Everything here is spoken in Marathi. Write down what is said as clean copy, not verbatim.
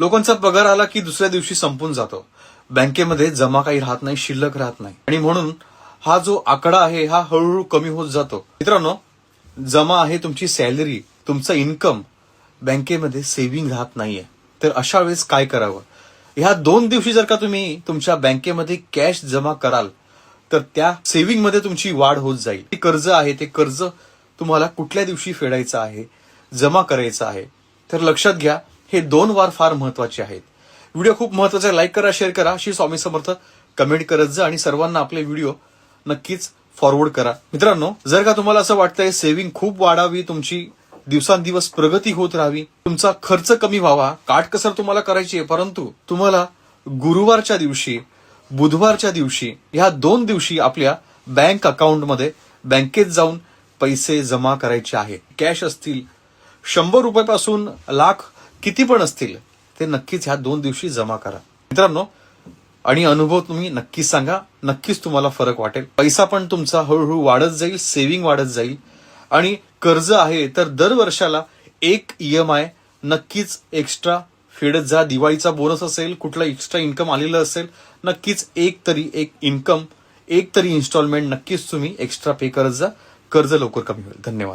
लोकांचा पगार आला की दुसऱ्या दिवशी संपून जातो. बँकेमध्ये जमा काही राहत नाही, शिल्लक राहत नाही आणि म्हणून हा जो आकडा आहे हा हळूहळू कमी होत जातो. मित्रांनो, जमा आहे तुमची सॅलरी, तुमचं इन्कम, बँकेमध्ये सेव्हिंग राहत नाहीये. तर अशा वेळेस काय करावं? ह्या 2 दिवशी जर का तुम्ही तुमच्या बँकेमध्ये कॅश जमा कराल तर त्या सेव्हिंग मध्ये तुमची वाढ होत जाईल. ते कर्ज आहे, ते कर्ज तुम्हाला कुठल्या दिवशी फेडायचं आहे, जमा करायचं आहे. तर लक्षात घ्या, हे 2 वार फार महत्वाचे आहेत. व्हिडिओ खूप महत्वाचा आहे. लाईक करा, शेअर करा, श्री स्वामी समर्थ कमेंट करत जा आणि सर्वांना आपले व्हिडिओ नक्कीच फॉरवर्ड करा. मित्रांनो, जर का तुम्हाला असं वाटतंय सेव्हिंग खूप वाढावी, तुमची दिवसांदिवस प्रगती होत राहावी, तुमचा खर्च कमी व्हावा, काटकसर तुम्हाला करायची आहे, परंतु तुम्हाला गुरुवारच्या दिवशी, बुधवारच्या दिवशी, ह्या 2 दिवशी आपल्या बँक अकाउंटमध्ये बँकेत जाऊन पैसे जमा करायचे आहे. कॅश असतील, 100 रुपयापासून लाख किती पण असतील, ते नक्कीच ह्या 2 दिवशी जमा करा मित्रांनो. आणि अनुभव तुम्ही नक्कीच सांगा, नक्कीच तुम्हाला फरक वाटेल. पैसा पण तुमचा हळूहळू वाढत जाईल, सेव्हिंग वाढत जाईल. आणि कर्ज आहे तर दर वर्षाला एक EMI नक्कीच एक्स्ट्रा फेडत जा. दिवाळीचा बोनस असेल, कुठला एक्स्ट्रा इन्कम आलेलं असेल, नक्कीच एक तरी इन्स्टॉलमेंट नक्कीच तुम्ही एक्स्ट्रा पे करत जा. कर्ज लवकर कमी होईल. धन्यवाद.